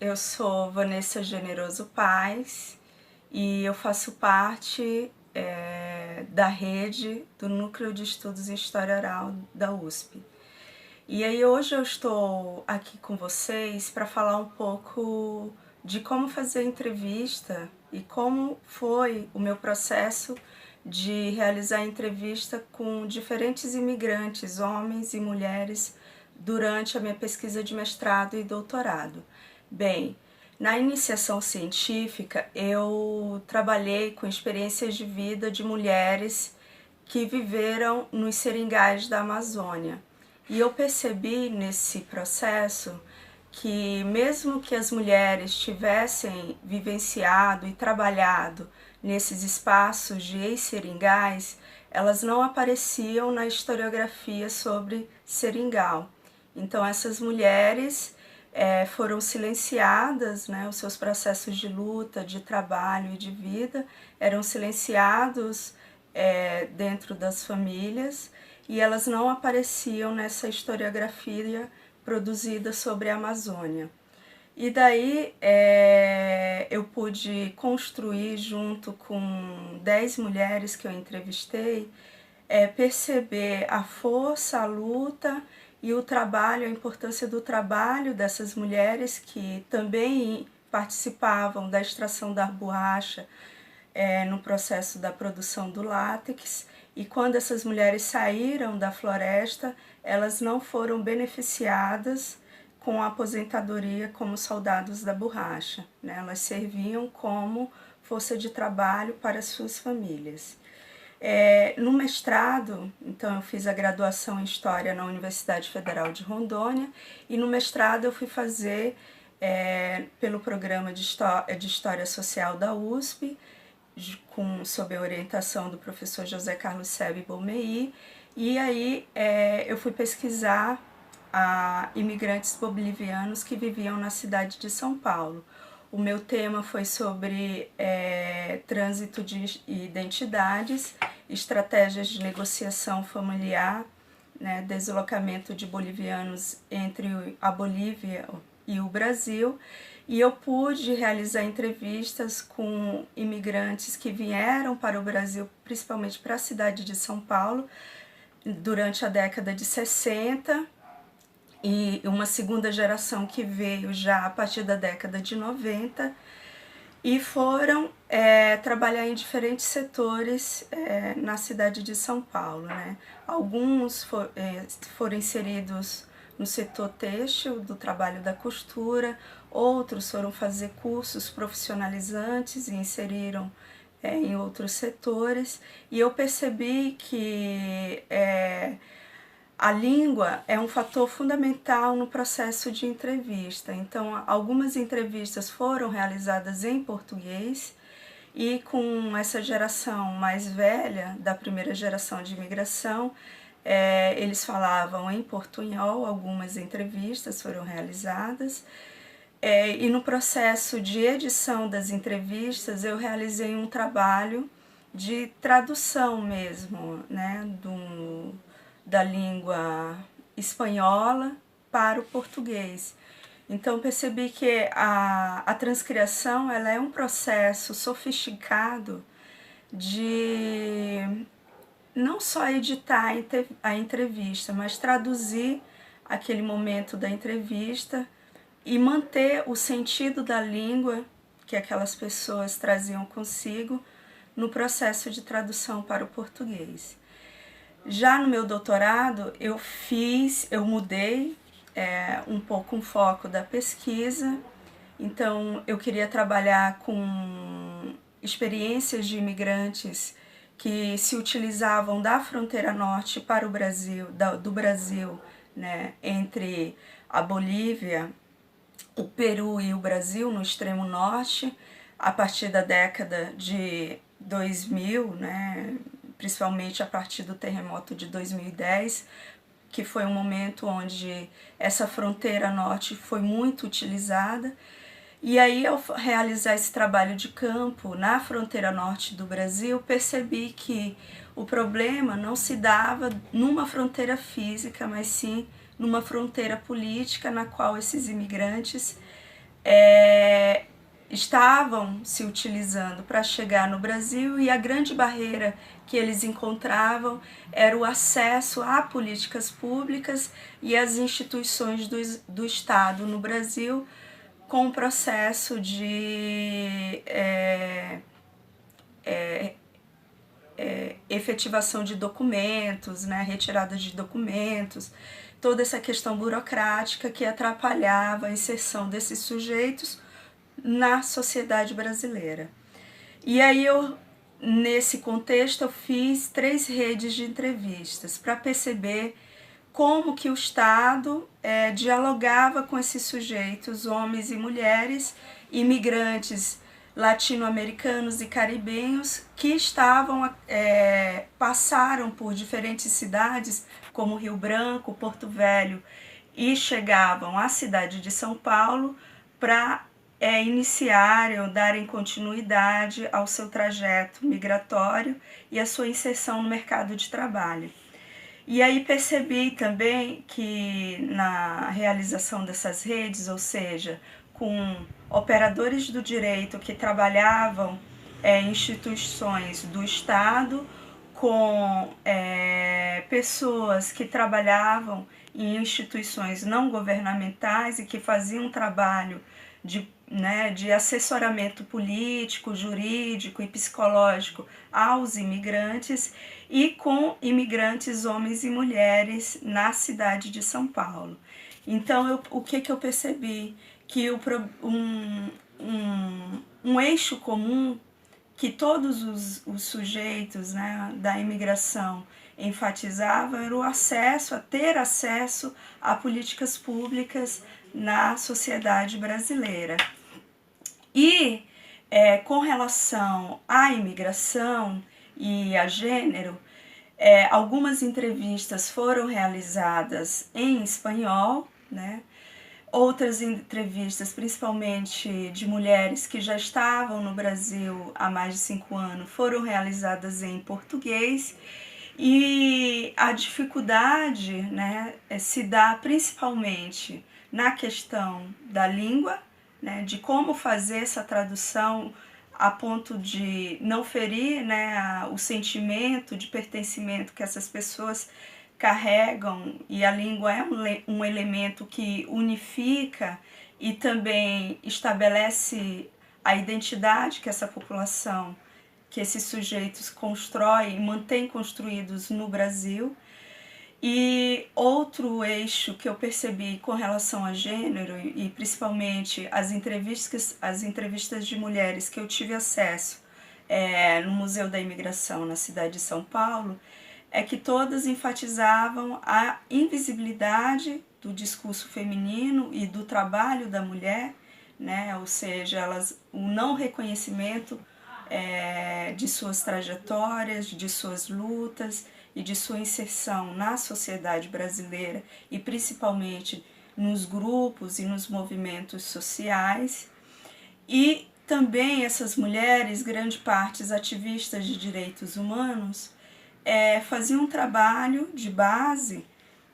eu sou Vanessa Generoso Paes e eu faço parte da rede do Núcleo de Estudos em História Oral da USP. E aí hoje eu estou aqui com vocês para falar um pouco de como fazer entrevista e como foi o meu processo de realizar entrevista com diferentes imigrantes, homens e mulheres, durante a minha pesquisa de mestrado e doutorado. Bem, na iniciação científica eu trabalhei com experiências de vida de mulheres que viveram nos seringais da Amazônia. E eu percebi nesse processo que mesmo que as mulheres tivessem vivenciado e trabalhado nesses espaços de ex-seringais, elas não apareciam na historiografia sobre seringal. Então essas mulheres foram silenciadas, né, os seus processos de luta, de trabalho e de vida eram silenciados dentro das famílias, e elas não apareciam nessa historiografia produzida sobre a Amazônia. E daí eu pude construir, junto com 10 mulheres que eu entrevistei, perceber a força, a luta e o trabalho, a importância do trabalho dessas mulheres que também participavam da extração da borracha no processo da produção do látex. E quando essas mulheres saíram da floresta, elas não foram beneficiadas com a aposentadoria como soldados da borracha, né? Elas serviam como força de trabalho para suas famílias. No mestrado, então eu fiz a graduação em História na Universidade Federal de Rondônia, e no mestrado eu fui fazer pelo programa de História Social da USP, sob a orientação do professor José Carlos Sebe Bomei, e aí eu fui pesquisar imigrantes bolivianos que viviam na cidade de São Paulo. O meu tema foi sobre trânsito de identidades, estratégias de negociação familiar, né, deslocamento de bolivianos entre a Bolívia e o Brasil, e eu pude realizar entrevistas com imigrantes que vieram para o Brasil, principalmente para a cidade de São Paulo, durante a década de 60, e uma segunda geração que veio já a partir da década de 90, e foram trabalhar em diferentes setores na cidade de São Paulo, né? Alguns foram inseridos no setor têxtil, do trabalho da costura, outros foram fazer cursos profissionalizantes e inseriram em outros setores, e eu percebi que a língua é um fator fundamental no processo de entrevista. Então, algumas entrevistas foram realizadas em português, e com essa geração mais velha, da primeira geração de imigração, eles falavam em portunhol. Algumas entrevistas foram realizadas, e no processo de edição das entrevistas eu realizei um trabalho de tradução mesmo, né, da língua espanhola para o português. Então percebi que a transcriação ela é um processo sofisticado de não só editar a entrevista, mas traduzir aquele momento da entrevista e manter o sentido da língua que aquelas pessoas traziam consigo no processo de tradução para o português. Já no meu doutorado eu mudei um pouco o foco da pesquisa. Então eu queria trabalhar com experiências de imigrantes que se utilizavam da fronteira norte para o Brasil, do Brasil, né, entre a Bolívia, o Peru e o Brasil, no extremo norte, a partir da década de 2000, né, principalmente a partir do terremoto de 2010, que foi um momento onde essa fronteira norte foi muito utilizada. E aí, ao realizar esse trabalho de campo na fronteira norte do Brasil, percebi que o problema não se dava numa fronteira física, mas sim numa fronteira política, na qual esses imigrantes estavam se utilizando para chegar no Brasil, e a grande barreira que eles encontravam era o acesso a políticas públicas e às instituições do Estado no Brasil, com o processo de efetivação de documentos, né, retirada de documentos, toda essa questão burocrática que atrapalhava a inserção desses sujeitos na sociedade brasileira. E aí nesse contexto, eu fiz 3 redes de entrevistas para perceber como que o Estado dialogava com esses sujeitos, homens e mulheres, imigrantes latino-americanos e caribenhos, que passaram por diferentes cidades, como Rio Branco, Porto Velho, e chegavam à cidade de São Paulo para iniciarem ou darem continuidade ao seu trajeto migratório e a sua inserção no mercado de trabalho. E aí percebi também que na realização dessas redes, ou seja, com operadores do direito que trabalhavam em instituições do Estado, com pessoas que trabalhavam em instituições não governamentais e que faziam um trabalho de assessoramento político, jurídico e psicológico aos imigrantes, e com imigrantes homens e mulheres na cidade de São Paulo. Então, o que eu percebi? Que um eixo comum que todos os sujeitos, né, da imigração enfatizavam era o acesso, a ter acesso a políticas públicas na sociedade brasileira. E com relação à imigração e a gênero, algumas entrevistas foram realizadas em espanhol, né? Outras entrevistas, principalmente de mulheres que já estavam no Brasil há mais de 5 anos, foram realizadas em português. E a dificuldade, né, se dá principalmente na questão da língua, né, de como fazer essa tradução a ponto de não ferir, né, o sentimento de pertencimento que essas pessoas carregam, e a língua é um elemento que unifica e também estabelece a identidade que essa população, que esses sujeitos constroem e mantêm construídos no Brasil. E outro eixo que eu percebi com relação a gênero, e principalmente as entrevistas de mulheres que eu tive acesso no Museu da Imigração na cidade de São Paulo, é que todas enfatizavam a invisibilidade do discurso feminino e do trabalho da mulher, né? Ou seja, o não reconhecimento de suas trajetórias, de suas lutas e de sua inserção na sociedade brasileira, e principalmente nos grupos e nos movimentos sociais. E também essas mulheres, grande parte ativistas de direitos humanos, faziam um trabalho de base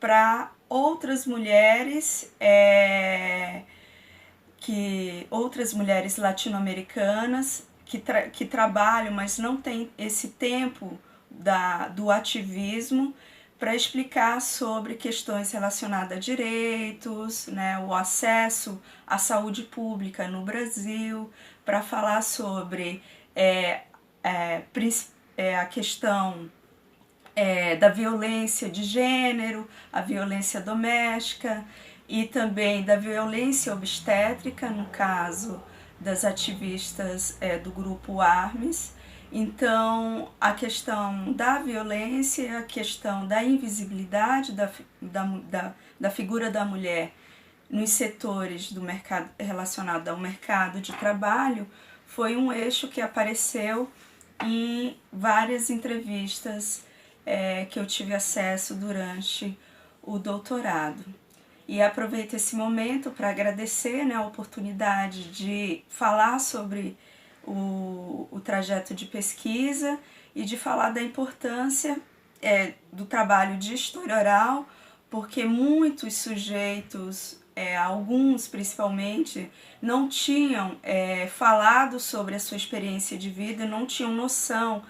para outras mulheres outras mulheres latino-americanas que trabalham, mas não têm esse tempo do ativismo para explicar sobre questões relacionadas a direitos, né, o acesso à saúde pública no Brasil, para falar sobre a questão da violência de gênero, a violência doméstica e também da violência obstétrica, no caso das ativistas do grupo Armes. Então, a questão da violência, a questão da invisibilidade da figura da mulher nos setores do mercado relacionado ao mercado de trabalho foi um eixo que apareceu em várias entrevistas que eu tive acesso durante o doutorado. E aproveito esse momento para agradecer, né, a oportunidade de falar sobre o trajeto de pesquisa e de falar da importância do trabalho de história oral, porque muitos sujeitos alguns principalmente, não tinham falado sobre a sua experiência de vida, não tinham noção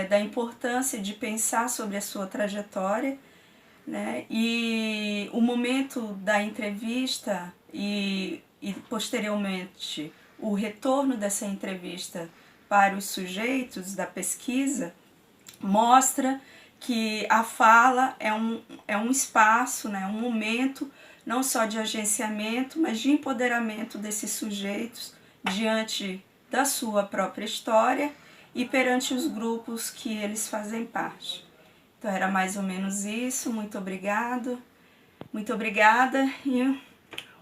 da importância de pensar sobre a sua trajetória, né? E o momento da entrevista e posteriormente o retorno dessa entrevista para os sujeitos da pesquisa mostra que a fala é um espaço, né, um momento não só de agenciamento, mas de empoderamento desses sujeitos diante da sua própria história e perante os grupos que eles fazem parte. Então era mais ou menos isso. Muito obrigada e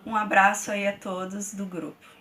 um abraço aí a todos do grupo.